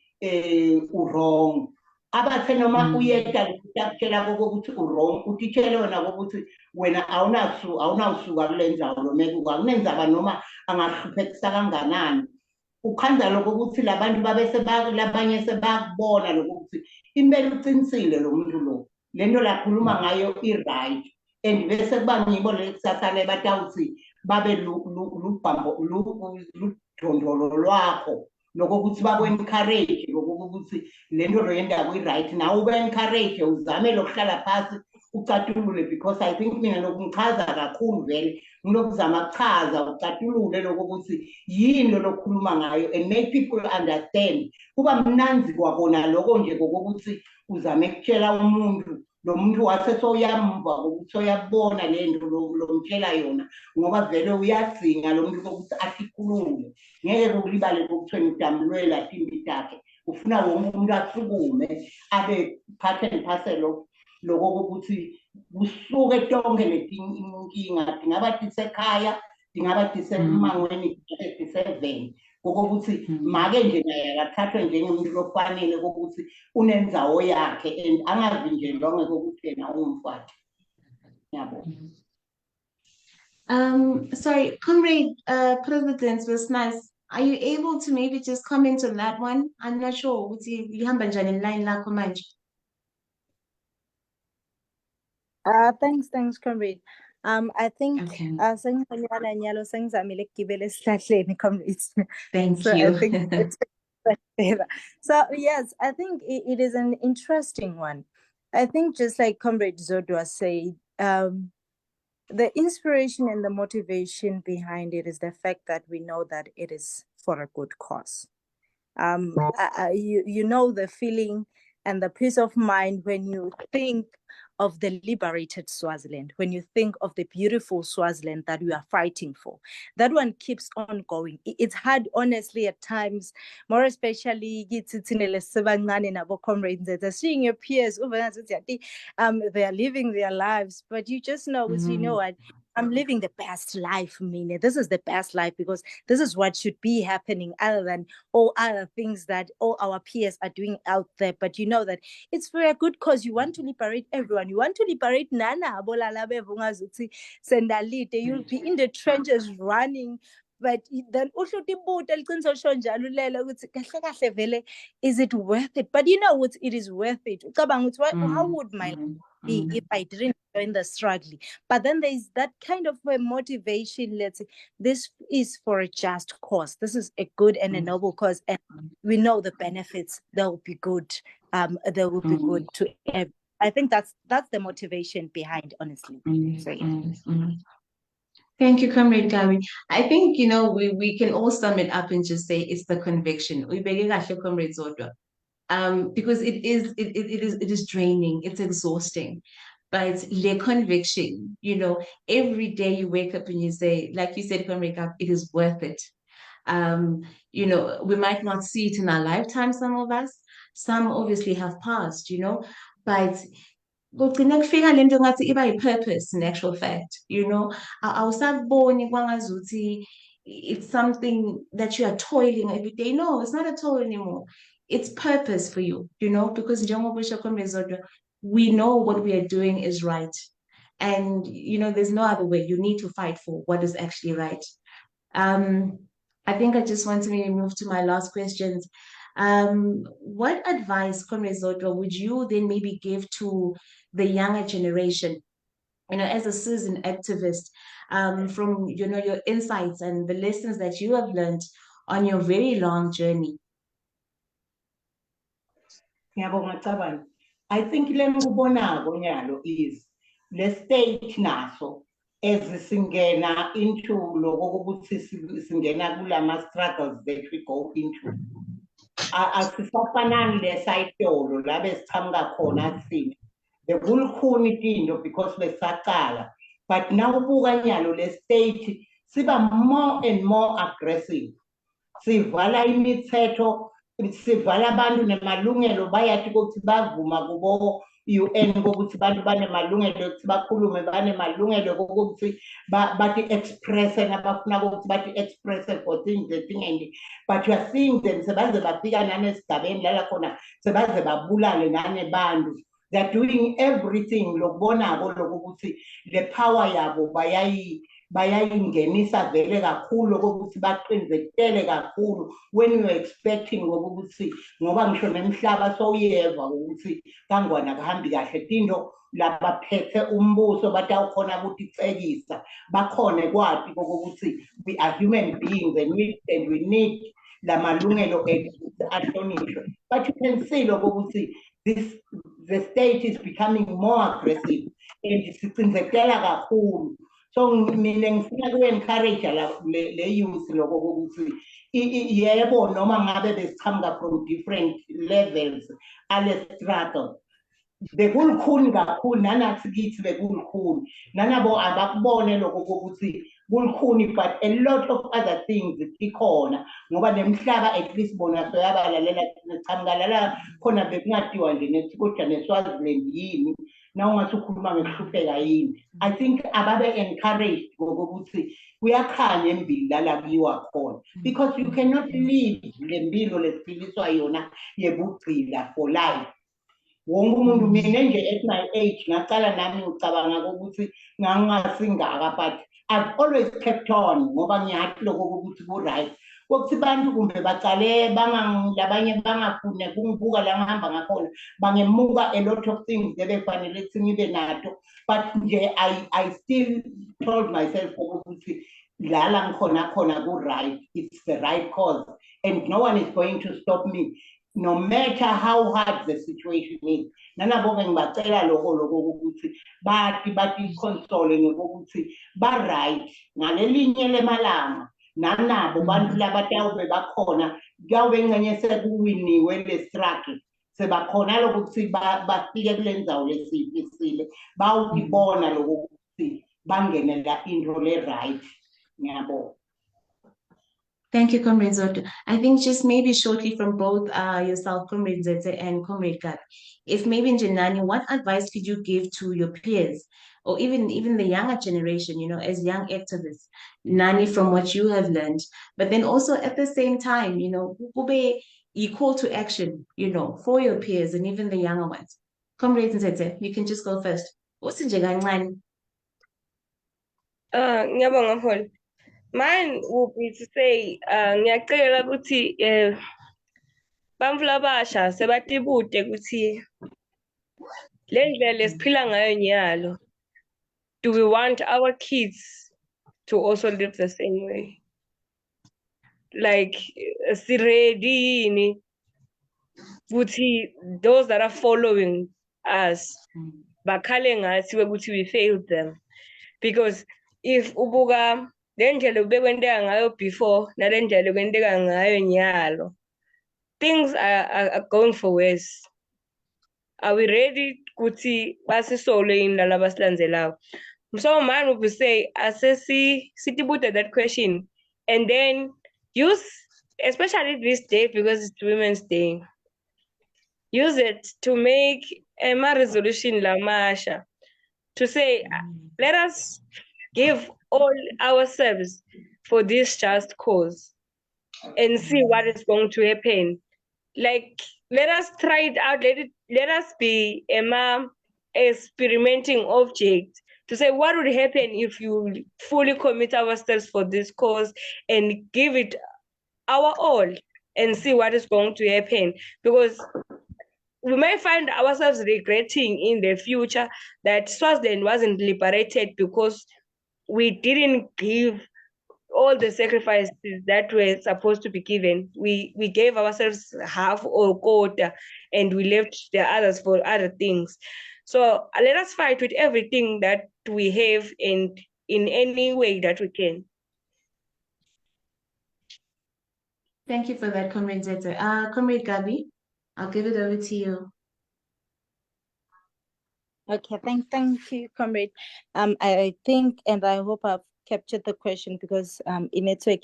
u-wrong abathe noma uyeka ukutshela kokuthi u-wrong utitshele wena kokuthi wena awunawusuka kule nzawo mekuka kunenzaba noma angahluphekisa kanganani ukhanza lokho ukuthi labantu labanye sebakubona lokho ukuthi impela uqinisile lo muntu lo lento lakhuluma ngayo i-right and bese kuba ngibo lekusasa le batawuthi babe ludondolo lwakho lokho ukuthi baku-encourage lokho ukuthi le nto lo yendaba i-right nawe ube-encourage uzame lokuhlala phasi ucatulule because I think mina lokungichaza kakhulu vele ngilokuzama kuchaza ucatulule lokho ukuthi yini lokukhuluma ngayo and make people understand kuba mnanzi kwakona lokho nje kokuthi uzame kutshela umuntu lo muntu wase soyamva ukuthi soyabona le nto lo mtshela yona ngoba vele uyadzinga lo muntu kokuthi asikhulume ngeke kulibale kokuthweni udamlwela timbi takhe ufuna wonke umuntu asukume abe part and parcel lokho kokuthi kusuke tonke letinkinga dingaba tisekhaya dingaba tisemangweni diseveni kokuthi make nje naye akathathwe njengomuntu lofanele kokuthi unenzawo yakhe and angavinjelwanga kokuthi yena umfati yabo. Sorry, Comrade President SNUS, are you able to maybe just comment on that one? I'm not sure. Lihamba njani in line lakho manje? Thanks, Comrade. I think comrades. Thank So you. I think it's so yes, I think it is an interesting one. I think just like Comrade Zodwa said, the inspiration and the motivation behind it is the fact that we know that it is for a good cause. You know the feeling and the peace of mind when you think of the liberated Swaziland, when you think of the beautiful Swaziland that we are fighting for. That one keeps on going. It's hard, honestly, at times, more especially comrades, seeing your peers, they are living their lives, but you just know, you know what, I'm living the best life, Mina. This is the best life because this is what should be happening other than all other things that all our peers are doing out there. But you know that it's for a good cause. You want to liberate everyone. You want to liberate Nana. You'll be in the trenches running. But then also is it worth it? But you know what, it is worth it. How would my life be if I didn't join the struggle? But then there's that kind of a motivation. Let's say this is for a just cause. This is a good and a noble cause, and we know the benefits. They will be good. They will be good to everyone. I think that's the motivation behind, honestly. So yeah. Thank you, Comrade Gawi. I think, you know, we can all sum it up and just say it's the conviction. Comrade Zodwa. Because it is draining, it's exhausting. But the conviction, you know, every day you wake up and you say, like you said, Comrade Gawi, it is worth it. You know, we might not see it in our lifetime, some of us. Some obviously have passed, you know, but kugcina kufika lento ngathi iba yi-purpose in actual fact, you know. Awusakuboni kwangazuthi it's something that you are toiling every day. No, it's not a toil anymore. It's purpose for you, you know, because we know what we are doing is right. And, you know, there's no other way. You need to fight for what is actually right. I think I just want to maybe move to my last questions. What advice, Comrade Zodwa, would you then maybe give to the younger generation, you know, as a citizen activist, from, you know, your insights and the lessons that you have learned on your very long journey? I think is the state naso as singena into singena kulama struggles that we go into. Asisafanani lesayitolo la besichamuka khona thina bekulikhuni izinto because besaqala, but nawubuka nyalo le state siba more and more aggressive, sivala imithetho, sivala abantu nemalungelo, bayathi ukuthi bavuma kubo UN kokuthi abantu banemalungelo ukuthi bakhulume, banemalungelo kokuthi bathi express nabafuna ukuthi bathi express for things ezingengi, but you are seeing them sebaze bafika nanesigabeni lala khona sebaze babulale nane bantu. They are doing everything lokubonako lokuthi le power yabo bayayingenisa vele kakhulu kokuthi baqinzetele kakhulu when you are expecting ukuthi ngoba ngisho nemhlaba sowuyeva ukuthi kangwana kuhambi kahle into labaphethe umbuso bathi awukhona ukuthi icekisa bakhone kwathi kokuthi we are human beings and we need la malungelo ethu ahlonishwe. But you can see lokuthi the state is becoming more aggressive and sicindzetela kakhulu. So mina ngifuna ku-encourage le youth lokho ukuthi yebo noma ngabe besichamuka from different levels ale struggle bekulikhuni kakhulu, nanathi kithi bekulikhuni, nanabo abakubone lokho kokuthi kulikhuni, but a lot of other things ikhona ngoba nemhlaba at least bona soyabalalela sichamuka lala khona bekungadiwa nje nethi kodwa neSwaziland yini nawungathi ukhuluma ngekuhlupheka yini. I think ababe encouraged ngokuthi kuyakhanya embili lala kuyiwa khona, because you cannot live le mpilo lesiphiliswa yona yebugcila for life. Wonke umuntu, mina nje at my age ngaqala nami ngicabanga ukuthi ngangasingaka, but I've always kept on ngoba ngiyathi lokho ukuthi ku right ukuthi bantu kumbe baqale labanye bangafune kungibuka la ngihamba ngakhona bangemuka a lot of things bebefanele singibe nato, but nje I still told myself ukuthi lala ngikhona khona ku right, it's the right cause and no one is going to stop me no matter how hard the situation is. Nanabo ngibacela lokho ukuthi bathi console ngokuthi ba right ngalelinye lemalanga nanabo bantu laba tawube bakhona kuyawube ngcenye sekuwiniwe le struggle sebakhona lokuthi bafike kule ndzawo lesiyifisile bawubona lokuthi bangenela into le-right. Ngiyabonga. Thank you, Comrade Zoto. I think just maybe shortly from both yourself, Comrade Zete and Comrade Kat, if maybe Njenani, what advice could you give to your peers or even the younger generation, you know, as young activists, Nani, from what you have learned, but then also at the same time, you know, you call to action, you know, for your peers and even the younger ones. Comrade Zete, you can just go first. What's in Njenani? Ngiyabonga Mholi. Mine would be to say, ngiyacela ukuthi bamfu labasha sebatibude ukuthi le ndlela esiphila ngayo nyalo, do we want our kids to also live the same way? Like siredi yini ukuthi those that are following us bakhale ngathi ukuthi we failed them, because if ubuka le ndlela bekwenteka ngayo before nale ndlela kwenteka ngayo nyalo, things are going for worse. Are we ready ukuthi basisole indlela abasilandzelako? So man would say, sitibuta that question, and then use, especially this day because it's Women's Day, use it to make a resolution la masha to say, let us give all ourselves for this just cause and see what is going to happen. Like, let us try it out. Let us be a experimenting object to say what would happen if you fully commit ourselves for this cause and give it our all and see what is going to happen. Because we may find ourselves regretting in the future that Swaziland wasn't liberated because we didn't give all the sacrifices that were supposed to be given. We gave ourselves half or quarter and we left the others for other things. So let us fight with everything that we have and in any way that we can. Thank you for that, Comrade Zete. Comrade Gabi, I'll give it over to you. Okay, thank you, Comrade. I think, and I hope I've captured the question because in network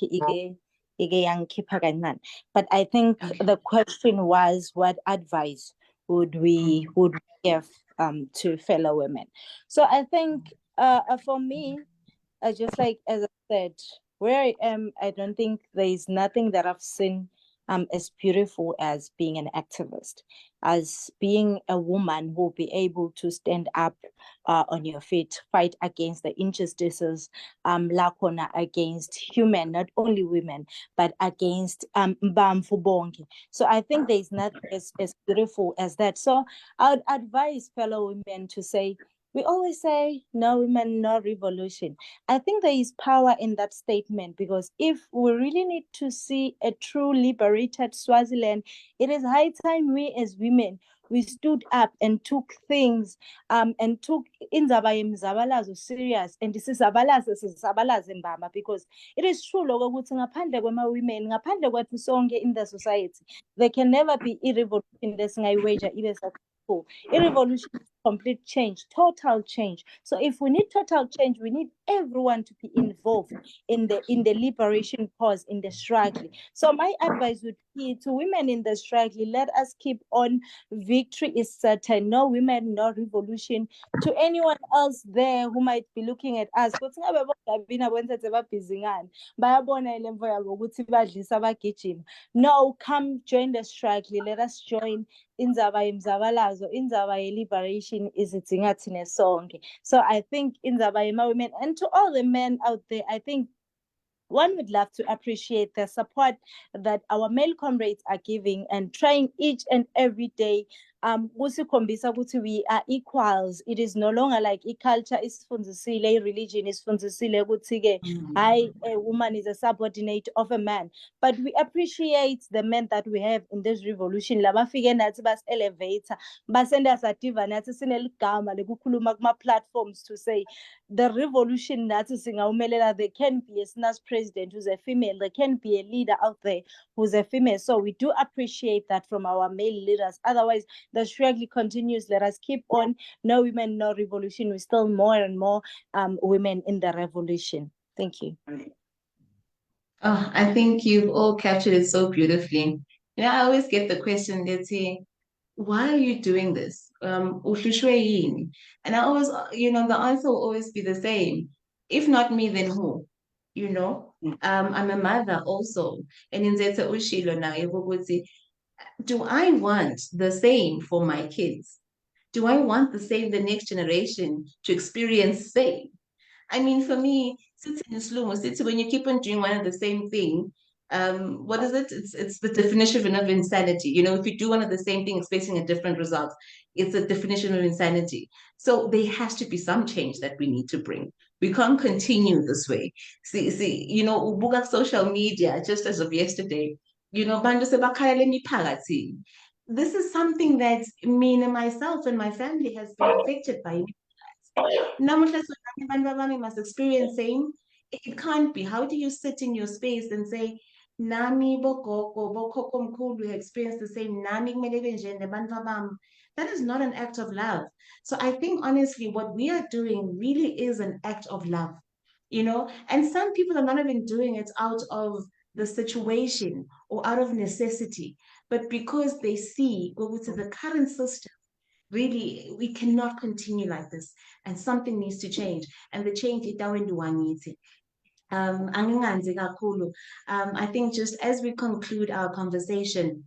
but I think the question was, what advice would we give to fellow women? So I think for me, just like as I said, where I am, I don't think there is nothing that I've seen as beautiful as being an activist, as being a woman who will be able to stand up on your feet, fight against the injustices, against human, not only women, but against mbamfu bonke. So I think there is nothing as beautiful as that. So I would advise fellow women to say, we always say, no women, no revolution. I think there is power in that statement, because if we really need to see a true liberated Swaziland, it is high time we as women, we stood up and took things and took indaba yemzabalazo serious, and this is sabalaze mbamba, because it is true lokho ukuthi ngaphandle kwema-women, ngaphandle kwethu sonke in the society, there can never be i-revolution lesingayiwager ibe successful. I-revolution is complete change, total change. So if we need total change, we need everyone to be involved in the liberation cause, in the struggle. So my advice would be to women in the struggle, let us keep on. Victory is certain. No women, no revolution. To anyone else there who might be looking at us, no, come join the struggle. Let us join indaba yemzabalazo, indaba liberation is idinga thina sonke. So I think indaba yema-women, and to all the men out there, I think one would love to appreciate the support that our male comrades are giving and trying each and every day kusikhombisa ukuthi we are equals. It is no longer like culture isifundisile, religion isifundisile ukuthi ke a woman is a subordinate of a man, but we appreciate the men that we have in this revolution. Labafike nathi bas elevator, basenda sativa nathi sineligama lekukhuluma kuma platforms to say the revolution nathi singawumelela. There can be a SNUS president who's a female, there can be a leader out there who's a female. So we do appreciate that from our male leaders. Otherwise, the struggle continues. Let us keep on. No women, no revolution. We still more and more women in the revolution. Thank you. Oh, I think you've all captured it so beautifully. You know, I always get the question, let's say, why are you doing this? Uhlushwe yini? And I always, you know, the answer will always be the same. If not me, then who? You know, I'm a mother also. And in Zeta Ushilo now, do I want the same for my kids? Do I want the next generation to experience same? I mean, for me, when you keep on doing one and the same thing, what is it? It's the definition of insanity. You know, if you do one of the same thing expecting a different result, it's a definition of insanity. So there has to be some change that we need to bring. We can't continue this way. See, you know, ubuka social media just as of yesterday, you know, this is something that me and myself and my family has been affected by. Namuhla abantu abami must experience same. It can't be. How do you sit in your space and say, Nami bogogo, bokhokho mkhulu experience the same, nami kumele benje nabantu abami? That is not an act of love. So I think honestly, what we are doing really is an act of love, you know, and some people are not even doing it out of the situation or out of necessity, but because they see go to the current system. Really, we cannot continue like this, and something needs to change. And the change is I think just as we conclude our conversation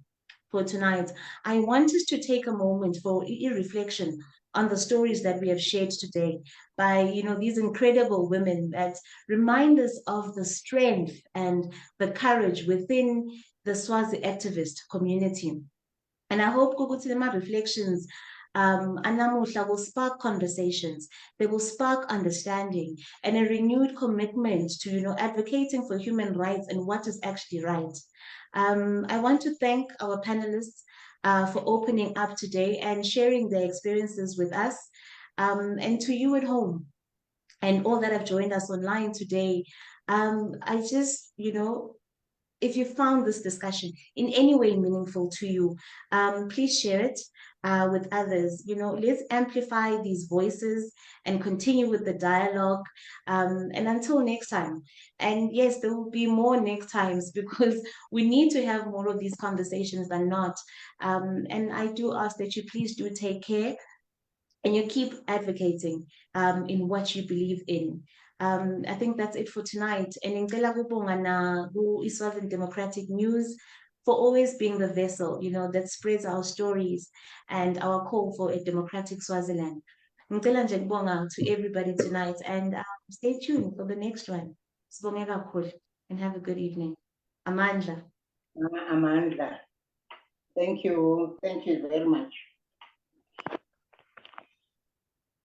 for tonight, I want us to take a moment for a reflection on the stories that we have shared today by, you know, these incredible women that remind us of the strength and the courage within the Swazi activist community. And I hope Kukutilema reflections Anamuhla will spark conversations, they will spark understanding and a renewed commitment to, you know, advocating for human rights and what is actually right. I want to thank our panelists for opening up today and sharing their experiences with us. And to you at home and all that have joined us online today, I just, you know, if you found this discussion in any way meaningful to you, please share it with others. You know, let's amplify these voices and continue with the dialogue. And until next time, and yes, there will be more next times because we need to have more of these conversations than not. And I do ask that you please do take care and you keep advocating in what you believe in. I think that's it for tonight. And ngicela kubonga na ku-eSwaziland Democratic News for always being the vessel, you know, that spreads our stories and our call for a democratic Swaziland. Ngicela nje kubonga to everybody tonight and stay tuned for the next one. Sibonge kakhulu and have a good evening. Amandla. Amandla. Thank you very much.